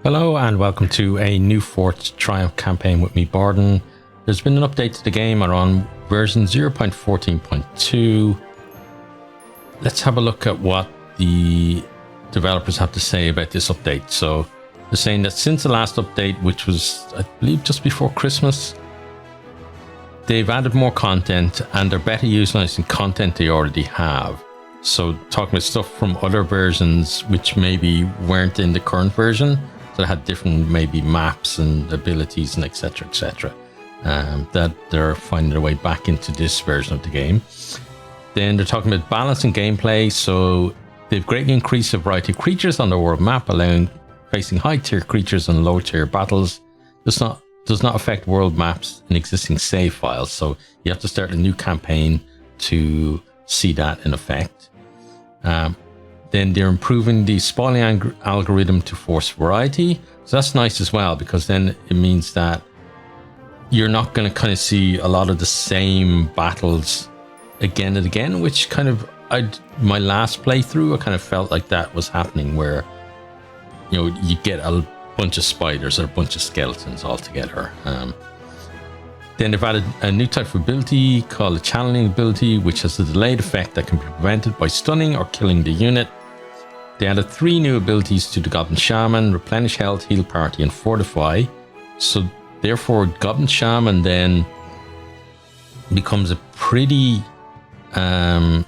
Hello and welcome to a new Fort Triumph campaign with me, Bardon. There's been an update to the game around version 0.14.2. Let's have a look at what the developers have to say about this update. So they're saying that since the last update, which was I believe just before Christmas, they've added more content and they're better utilizing content they already have. So talking about stuff from other versions which maybe weren't in the current version. So they had different maybe maps and abilities and etc. That they're finding their way back into this version of the game. Then they're talking about balance and gameplay. So they've greatly increased the variety of creatures on the world map, allowing facing high tier creatures and low tier battles. Does not affect world maps and existing save files. So you have to start a new campaign to see that in effect. Then they're improving the spawning algorithm to force variety. So that's nice as well, because then it means that you're not going to kind of see a lot of the same battles again and again, which kind of, my last playthrough, I kind of felt like that was happening, where, you know, you get a bunch of spiders or a bunch of skeletons all together. Then they've added a new type of ability called a channeling ability, which has a delayed effect that can be prevented by stunning or killing the unit. They added 3 new abilities to the Goblin Shaman: Replenish Health, Heal Party, and Fortify. So therefore, Goblin Shaman then becomes a pretty high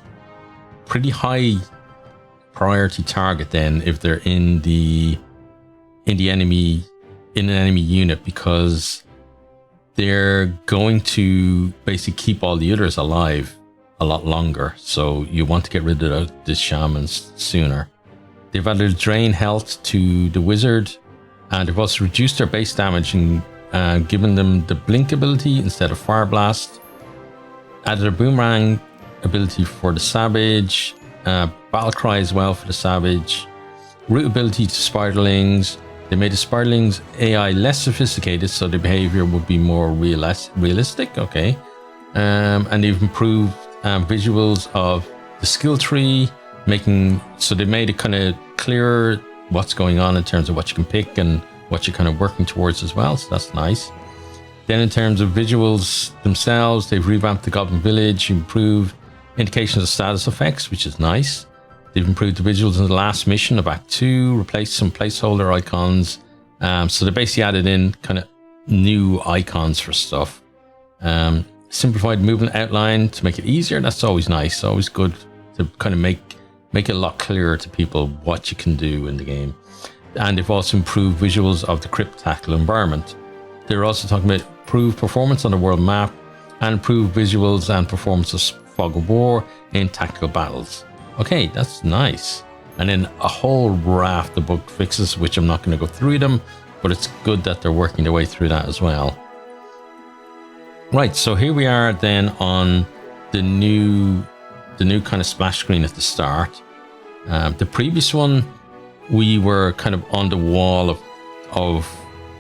priority target then if they're in an enemy unit, because they're going to basically keep all the others alive a lot longer. So you want to get rid of the shamans sooner. They've added drain health to the wizard, and they've also reduced their base damage and given them the blink ability instead of fire blast. Added a boomerang ability for the savage, battle cry as well for the savage, root ability to spiderlings. They made the spiderlings AI less sophisticated, so their behavior would be more realistic. Okay. And they've improved visuals of the skill tree, so they made it kind of clearer what's going on in terms of what you can pick and what you're kind of working towards as well. So that's nice. Then in terms of visuals themselves, they've revamped the Goblin Village, improved indications of status effects, which is nice. They've improved the visuals in the last mission of Act 2, replaced some placeholder icons. So they basically added in kind of new icons for stuff. Simplified movement outline to make it easier. That's always nice. Always good to kind of make it a lot clearer to people what you can do in the game. And they've also improved visuals of the crypt tactical environment. They're also talking about improved performance on the world map and improved visuals and performance of Fog of War in tactical battles. Okay, that's nice. And then a whole raft of bug fixes, which I'm not going to go through them, but it's good that they're working their way through that as well. Right, so here we are then on the new kind of splash screen at the start. The previous one, we were kind of on the wall of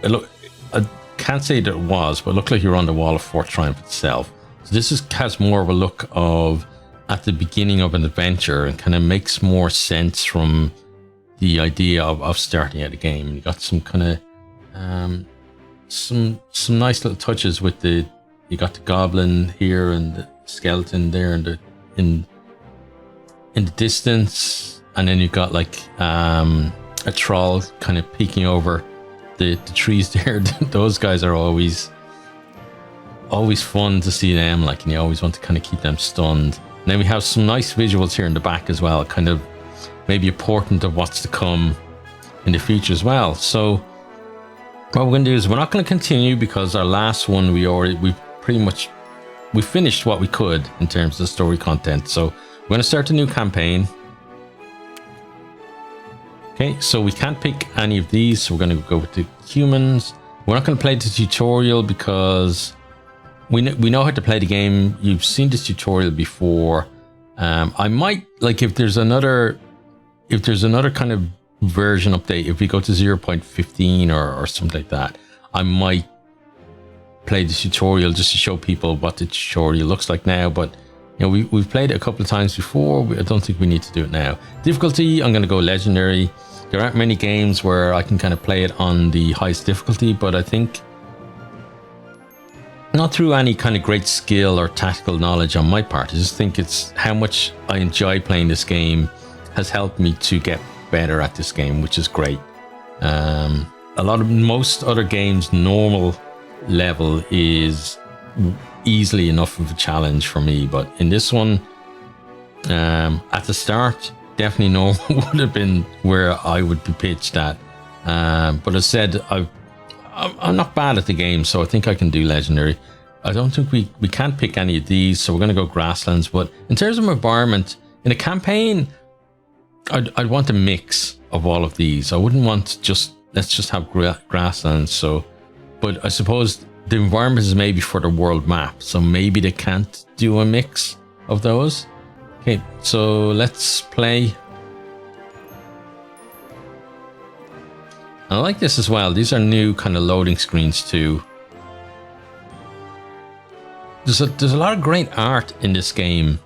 look, I can't say that it was, but it looked like you were on the wall of Fort Triumph itself. So this has more of a look of at the beginning of an adventure, and kind of makes more sense from the idea of starting out a game. You got some kind of some nice little touches with you got the goblin here and the skeleton there in the distance, and then you got like a troll kind of peeking over the trees there. Those guys are always fun to see them, like, and you always want to kind of keep them stunned. And then we have some nice visuals here in the back as well, kind of maybe a portent of what's to come in the future as well. So what we're going to do is we're not going to continue, because our last one we finished what we could in terms of story content. So we're going to start a new campaign. Okay, so we can't pick any of these, so we're going to go with the humans. We're not going to play the tutorial because we know how to play the game. You've seen this tutorial before. I might, like, if there's another kind of version update, if we go to 0.15 or something like that, I might play the tutorial just to show people what the tutorial looks like now. But You know, we've played it a couple of times before. I don't think we need to do it now. Difficulty, I'm going to go legendary. There aren't many games where I can kind of play it on the highest difficulty, but I think not through any kind of great skill or tactical knowledge on my part. I just think it's how much I enjoy playing this game has helped me to get better at this game, which is great. Most other games, normal level is easily enough of a challenge for me, but in this one, at the start, definitely normal would have been where I would be pitched at. But as said, I'm not bad at the game, so I think I can do legendary. I don't think we can't pick any of these, so we're going to go grasslands. But in terms of environment, in a campaign, I'd want a mix of all of these. I wouldn't want let's just have grasslands. So, but I suppose the environment is maybe for the world map, so maybe they can't do a mix of those. Okay, so let's play. I like this as well. These are new kind of loading screens too. There's a lot of great art in this game.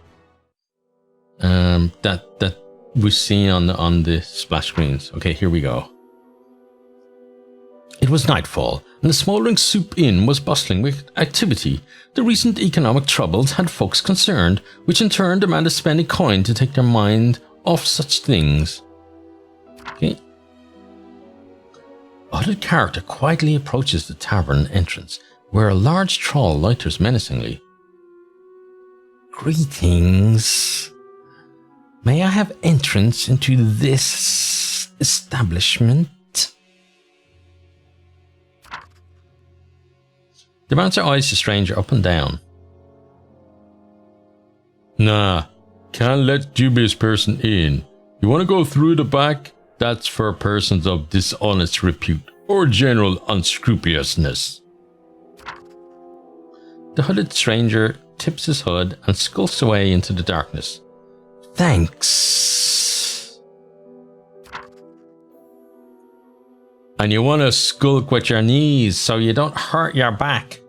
That we've seen on the splash screens. Okay, here we go. It was nightfall, and the smouldering soup inn was bustling with activity. The recent economic troubles had folks concerned, which in turn demanded spending coin to take their mind off such things. Okay. A hooded character quietly approaches the tavern entrance, where a large troll loiters menacingly. Greetings. May I have entrance into this establishment? The bouncer eyes the stranger up and down. Nah, can't let dubious person in. You want to go through the back? That's for persons of dishonest repute or general unscrupulousness. The hooded stranger tips his hood and skulks away into the darkness. Thanks. And you want to skulk with your knees so you don't hurt your back.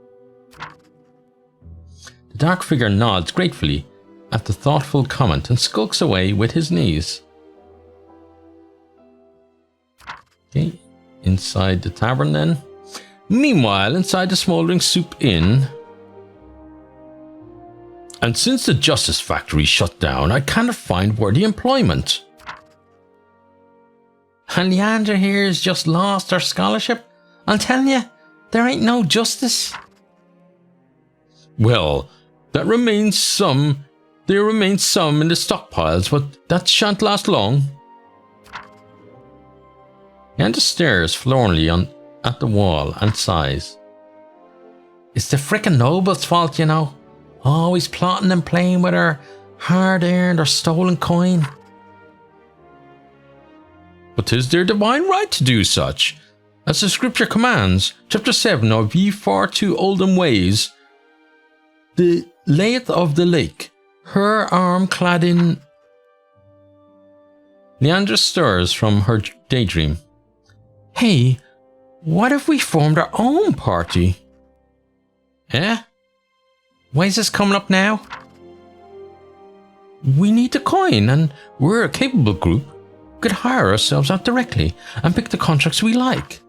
The dark figure nods gratefully at the thoughtful comment and skulks away with his knees. Okay, inside the tavern then. Meanwhile, inside the smouldering soup inn. And since the Justice Factory shut down, I cannot find worthy employment. And Leander here has just lost her scholarship. I'm telling you, there ain't no justice. Well, there remains some in the stockpiles, but that shan't last long. Leander stares forlornly at the wall and sighs. It's the frickin' noble's fault, you know. Always plotting and playing with her hard-earned or stolen coin. But 'tis their divine right to do such, as the scripture commands, chapter 7 of v0.14.2 olden ways. The layeth of the lake, her arm clad in... Leandra stirs from her daydream. Hey, what if we formed our own party? Eh? Why is this coming up now? We need the coin, and we're a capable group. We could hire ourselves out directly and pick the contracts we like.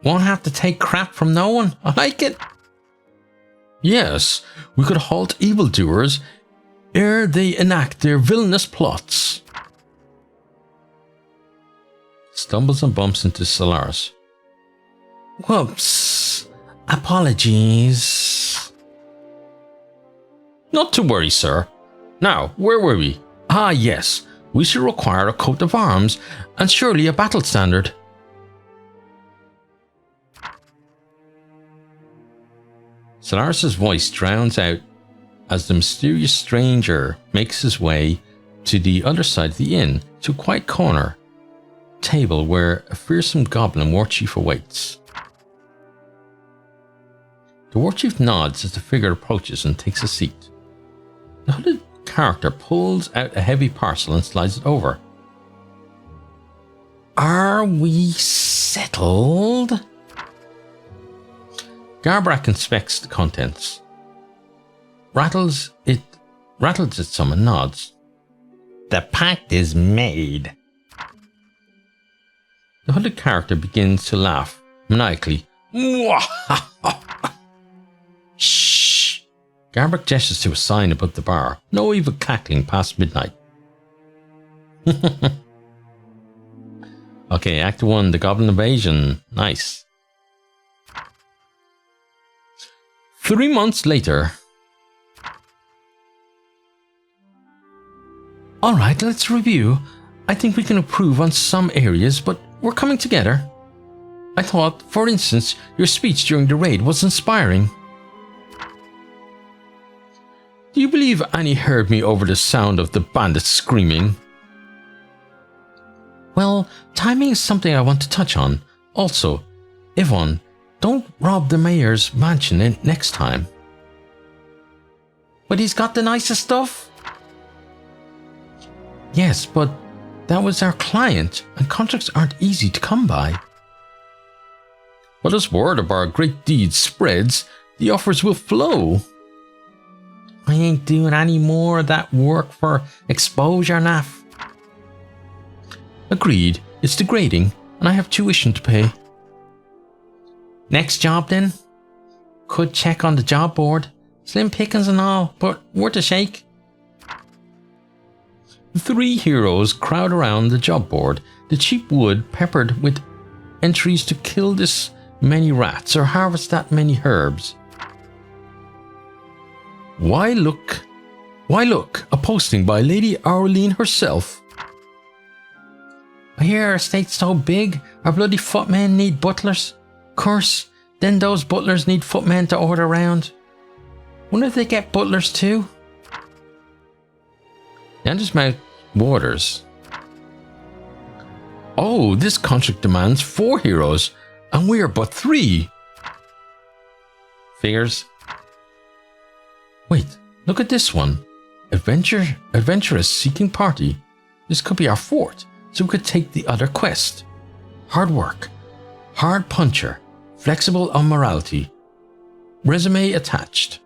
Won't have to take crap from no one. I like it. Yes, we could halt evildoers ere they enact their villainous plots. Stumbles and bumps into Solaris. Whoops. Apologies. Not to worry, sir. Now, where were we? Ah, yes. We should require a coat of arms and surely a battle standard. Solaris' voice drowns out as the mysterious stranger makes his way to the other side of the inn, to a quiet corner table where a fearsome goblin war chief awaits. The war chief nods as the figure approaches and takes a seat. The hooded character pulls out a heavy parcel and slides it over. Are we settled? Garbrak inspects the contents. rattles it some and nods. The pact is made. The hooded character begins to laugh maniacally. Shh. Garbrick gestures to a sign above the bar. No evil cackling past midnight. Okay, Act 1, the Goblin Invasion. Nice. 3 months later. Alright, let's review. I think we can improve on some areas, but we're coming together. I thought, for instance, your speech during the raid was inspiring. Do you believe Annie heard me over the sound of the bandits screaming? Well, timing is something I want to touch on. Also, Yvonne, don't rob the mayor's mansion next time. But he's got the nicest stuff? Yes, but that was our client, and contracts aren't easy to come by. But as word of our great deeds spreads, the offers will flow. I ain't doing any more of that work for exposure, naff. Agreed, it's degrading, and I have tuition to pay. Next job then? Could check on the job board. Slim pickings and all, but worth a shake. The 3 heroes crowd around the job board, the cheap wood peppered with entries to kill this many rats or harvest that many herbs. Why look, a posting by Lady Aureline herself. I hear our estate's so big, our bloody footmen need butlers. Curse, then those butlers need footmen to order round. Wonder if they get butlers too? Yander's mouth waters. Oh, this contract demands 4 heroes, and we are but 3. Figures. Wait, look at this one. Adventurous seeking party. This could be our fort, so we could take the other quest. Hard work. Hard puncher. Flexible on morality. Resume attached.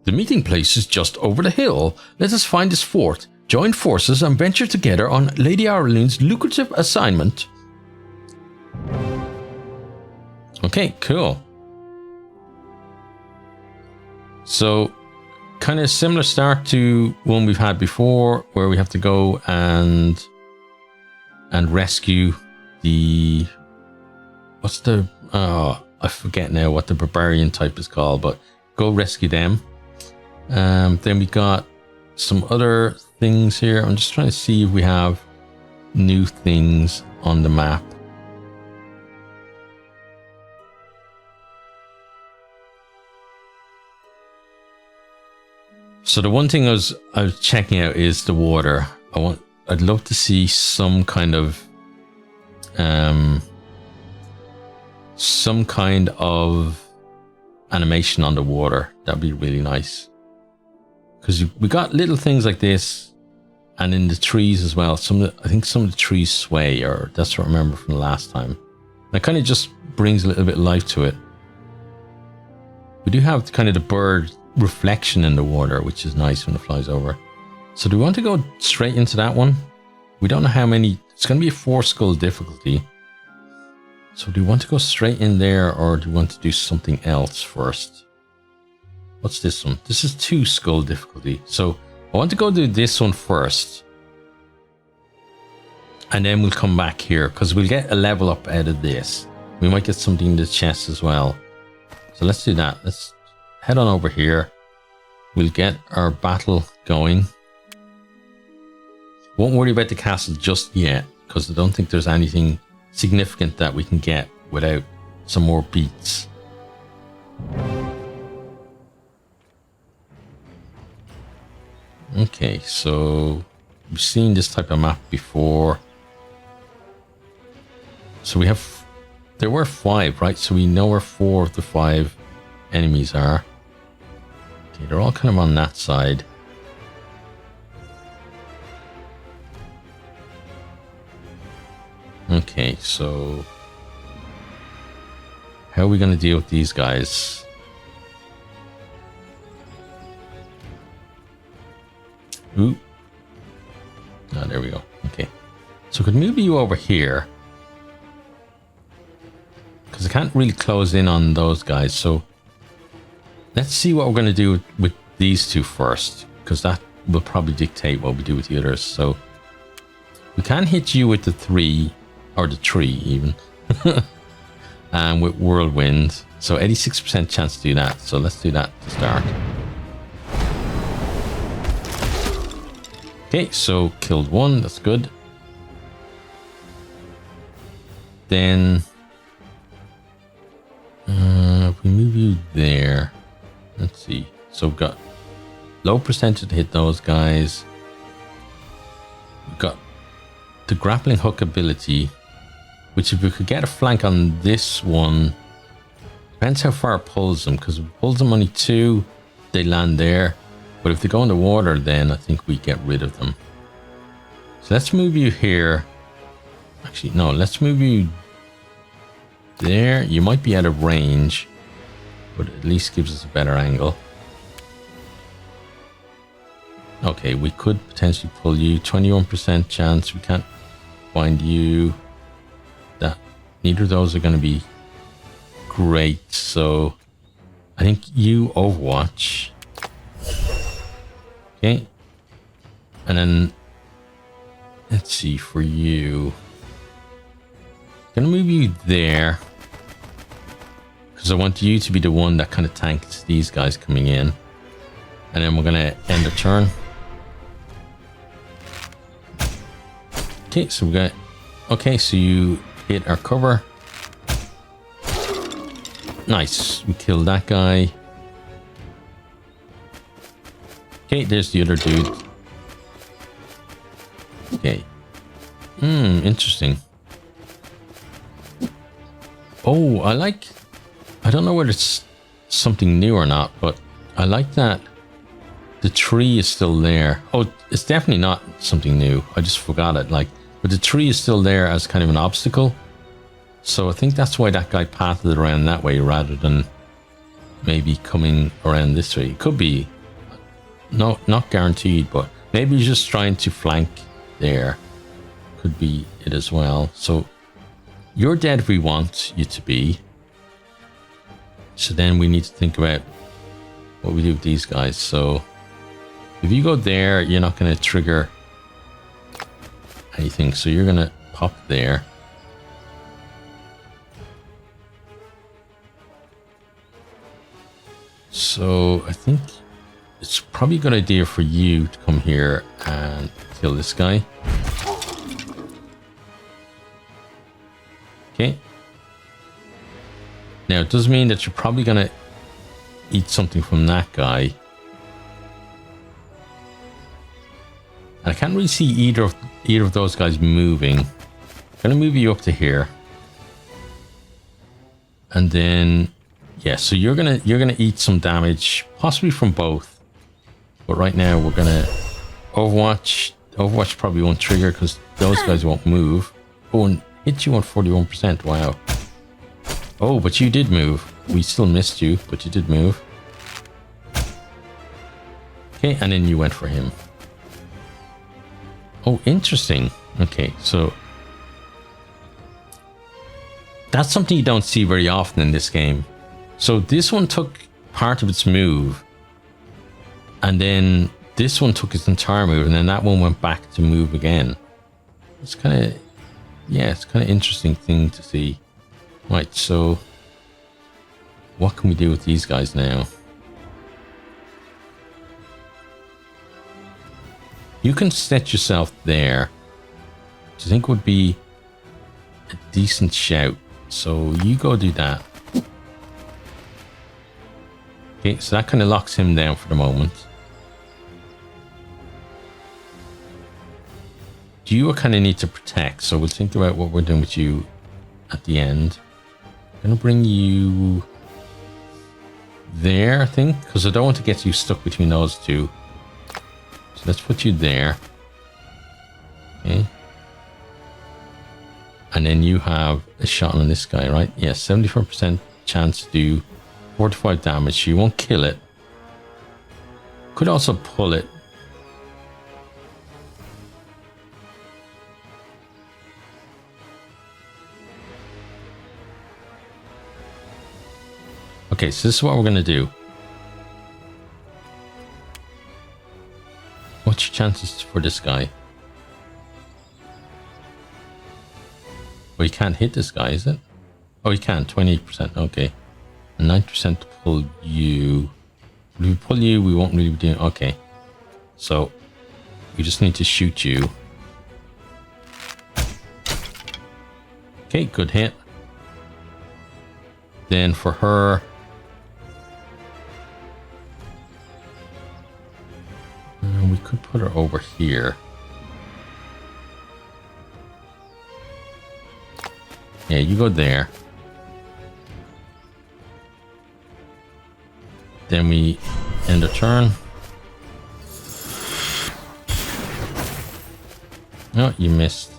The meeting place is just over the hill. Let us find this fort, join forces and venture together on Lady Aureline's lucrative assignment. Okay, cool. So, kind of similar start to one we've had before, where we have to go and rescue the... What's the... I forget now what the barbarian type is called, but go rescue them. Then we got some other things here. I'm just trying to see if we have new things on the map. So the one thing I was checking out is the water. I'd love to see some kind of animation on the water. That'd be really nice. Because we got little things like this, and in the trees as well. I think some of the trees sway, or that's what I remember from the last time. That kind of just brings a little bit of life to it. We do have kind of the bird reflection in the water, which is nice when it flies over. So do we want to go straight into that one? We don't know how many. It's going to be a 4 skull difficulty. So do we want to go straight in there, or do we want to do something else first? What's this one? This is 2 skull difficulty. So I want to go do this one first. And then we'll come back here, because we'll get a level up out of this. We might get something in the chest as well. So let's do that. Let's head on over here. We'll get our battle going. Won't worry about the castle just yet, because I don't think there's anything significant that we can get without some more beats. Okay, so we've seen this type of map before. So there were 5, right? So we know where 4 of the 5 enemies are. Okay, they're all kind of on that side. Okay, so how are we going to deal with these guys? Ooh. Oh, there we go. Okay. So I could move you over here. Because I can't really close in on those guys. So let's see what we're going to do with these two first. Because that will probably dictate what we do with the others. So we can hit you with the 3, or the 3 even. And with Whirlwind. So 86% chance to do that. So let's do that to start. Okay, so killed 1. That's good. Then if we move you there, let's see. So we've got low percentage to hit those guys. We've got the grappling hook ability, which if we could get a flank on this one, depends how far it pulls them, because if it pulls them only 2, they land there. But if they go in the water, then I think we get rid of them. So let's move you here. Actually, no, let's move you there. You might be out of range, but at least gives us a better angle. Okay, we could potentially pull you. 21% chance. We can't find you. That neither of those are going to be great. So I think you Overwatch. Okay. And then let's see for you. Gonna move you there. Because I want you to be the one that kind of tanks these guys coming in. And then we're gonna end the turn. Okay, so we got. Okay, so you hit our cover. Nice. We killed that guy. Okay, there's the other dude. Okay. Interesting. Oh, I don't know whether it's something new or not, but I like that the tree is still there. Oh, it's definitely not something new. I just forgot it. But the tree is still there as kind of an obstacle. So I think that's why that guy pathed it around that way rather than maybe coming around this way. It could be. No, not guaranteed, but maybe he's just trying to flank there. Could be it as well. So you're dead if we want you to be. So then we need to think about what we do with these guys. So if you go there, you're not going to trigger anything. So you're going to pop there. So I think it's probably a good idea for you to come here and kill this guy. Okay. Now, it does mean that you're probably going to eat something from that guy. And I can't really see either of those guys moving. I'm going to move you up to here. And then, yeah, so you're gonna eat some damage, possibly from both. But right now we're gonna Overwatch. Overwatch probably won't trigger because those guys won't move. Oh, and hit you on 41%. Wow. Oh, but you did move. We still missed you, but you did move. Okay, and then you went for him. Oh, interesting. Okay, so that's something you don't see very often in this game. So this one took part of its move, and then this one took its entire move, and then that one went back to move again. It's kind of, yeah, it's kind of interesting thing to see. Right, so what can we do with these guys now? You can set yourself there, which I think would be a decent shout. So you go do that. Okay, so that kind of locks him down for the moment. You kind of need to protect, so we'll think about what we're doing with you at the end. I'm gonna bring you there, I think, because I don't want to get you stuck between those two. So let's put you there. Okay. And then you have a shot on this guy, right? Yeah, 74% chance to do 45 damage. You won't kill it. Could also pull it. Okay, so this is what we're going to do. What's your chances for this guy? Well, you can't hit this guy, is it? Oh, you can. 28%. Okay. And 9% to pull you. If we pull you, we won't really be doing... Okay. So, we just need to shoot you. Okay, good hit. Then for her... we could put her over here. Yeah, you go there. Then we end the turn. Oh, you missed.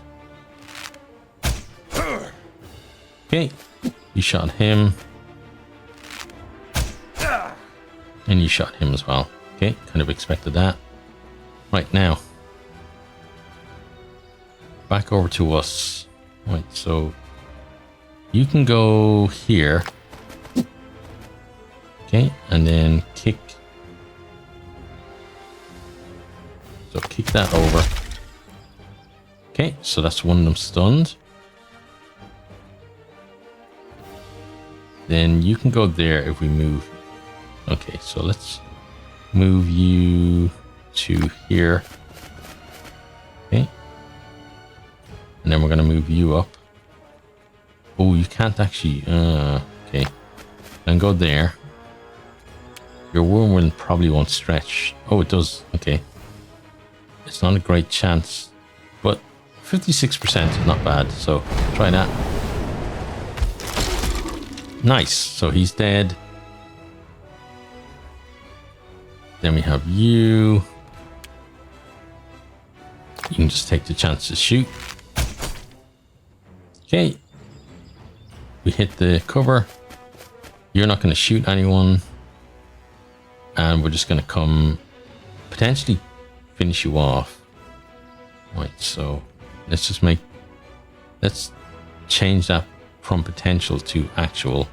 Okay, you shot him. And you shot him as well. Okay, kind of expected that. Right, now. Back over to us. Right, so you can go here. Okay, and then kick. So kick that over. Okay, so that's one of them stunned. Then you can go there if we move. Okay, so let's move you to here. Okay. And then we're going to move you up. Oh, you can't actually... okay. Then go there. Your whirlwind probably won't stretch. Oh, it does. Okay. It's not a great chance. But 56% is not bad. So, try that. Nice. So, he's dead. Then we have you. You can just take the chance to shoot. Okay. We hit the cover. You're not going to shoot anyone. And we're just going to come potentially finish you off. Right, so let's just let's change that from potential to actual.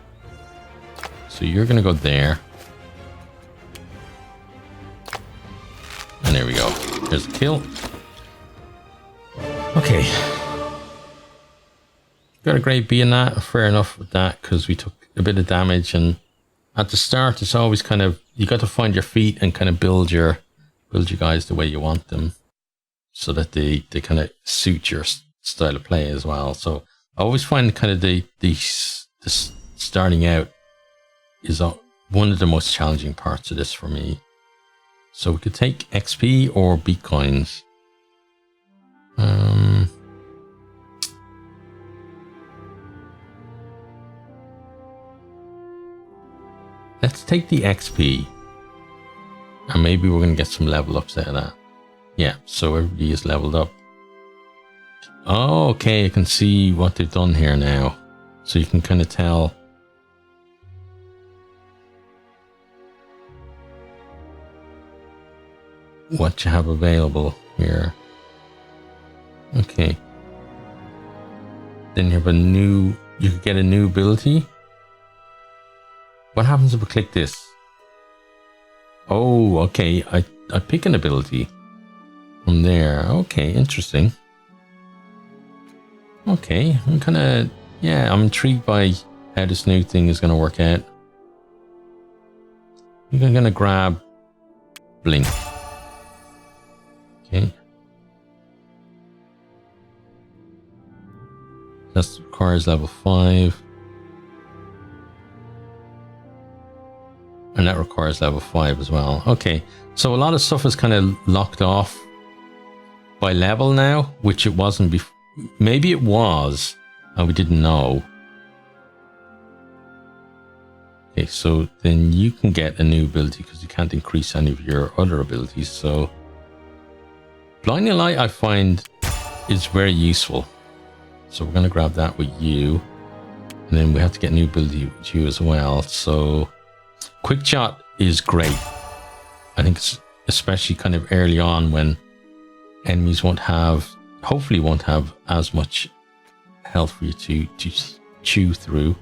So you're going to go there. And there we go. There's the kill. Okay. Got a great B in that. Fair enough with that because we took a bit of damage. And at the start, it's always kind of, you got to find your feet and kind of build your guys the way you want them so that they kind of suit your style of play as well. So I always find kind of the starting out is one of the most challenging parts of this for me. So we could take XP or Bitcoins. Let's take the XP. And maybe we're going to get some level ups out of that. Yeah, so everybody is leveled up. Oh, okay, I can see what they've done here now. So you can kind of tell. What you have available here. Okay. Then you have you could get a new ability. What happens if we click this? Oh, okay. I pick an ability from there. Okay, interesting. Okay, I'm kind of, yeah, I'm intrigued by how this new thing is going to work out. I think I'm going to grab Blink. Okay. That requires level 5. And that requires level 5 as well. Okay, so a lot of stuff is kind of locked off by level now, which it wasn't before. Maybe it was, and we didn't know. Okay, so then you can get a new ability because you can't increase any of your other abilities. So Blinding Light, I find, is very useful. So we're going to grab that with you. And then we have to get a new ability with you as well. So Quick Shot is great. I think it's especially kind of early on when enemies hopefully won't have as much health for you to chew through.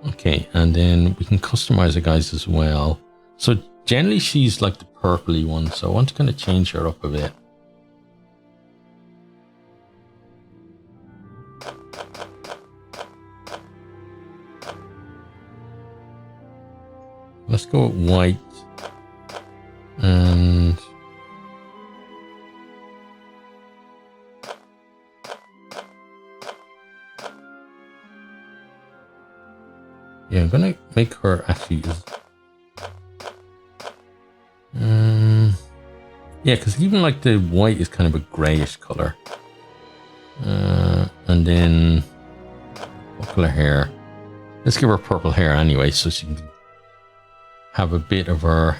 Okay, and then we can customize the guys as well. So generally she's like the purpley one, so I want to kind of change her up a bit. Let's go with white. And yeah, I'm gonna make her actually yeah, because even like the white is kind of a grayish color. And then what color hair? Let's give her purple hair anyway, so she can have a bit of her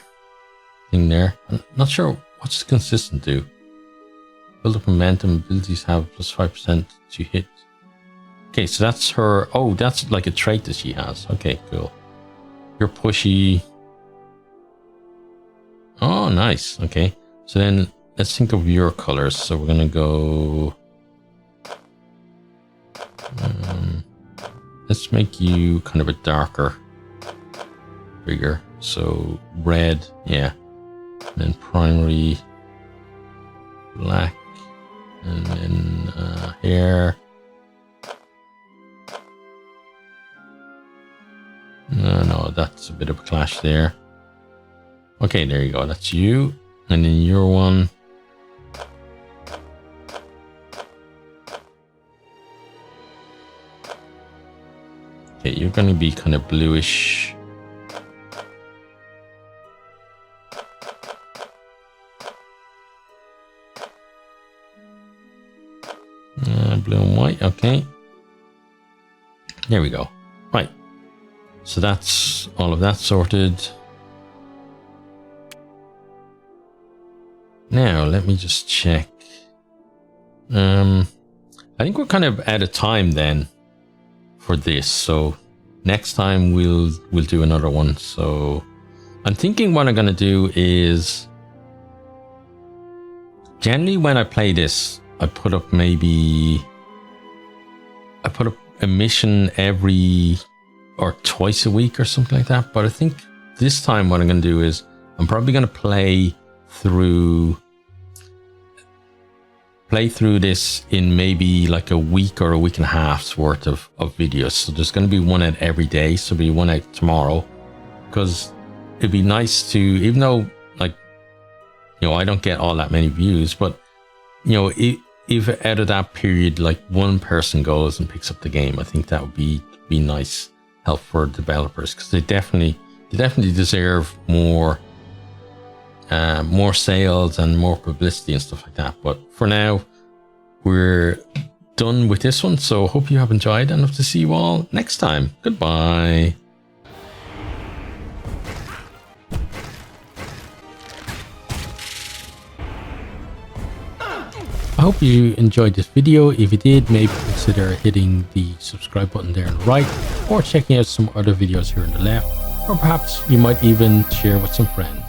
thing there. I'm not sure what's consistent do. Build up momentum, abilities have plus 5% to hit. Okay, so that's her. Oh, that's like a trait that she has. Okay, cool. You're pushy. Oh, nice. Okay, so then let's think of your colors. So we're gonna go. Let's make you kind of a darker figure. So red, yeah. And then primary black, and then hair. No, that's a bit of a clash there. Okay, there you go. That's you, and then your one. Okay, you're going to be kind of bluish. Blue and white, okay. There we go. Right. So that's all of that sorted. Now, let me just check. I think we're kind of out of time then for this. So next time we'll do another one. So I'm thinking what I'm going to do is generally when I play this, I put up a mission every or twice a week or something like that. But I think this time what I'm going to do is I'm probably going to play through this in maybe like a week or a week and a half's worth of videos. So there's going to be one out every day. So there'll be one out tomorrow, because it'd be nice to, even though like, you know, I don't get all that many views, but you know, if out of that period, like one person goes and picks up the game, I think that would be nice help for developers, because they definitely deserve more sales and more publicity and stuff like that. But for now, we're done with this one. So hope you have enjoyed, and hope to see you all next time. Goodbye. I hope you enjoyed this video. If you did, maybe consider hitting the subscribe button there on the right, or checking out some other videos here on the left, or perhaps you might even share with some friends.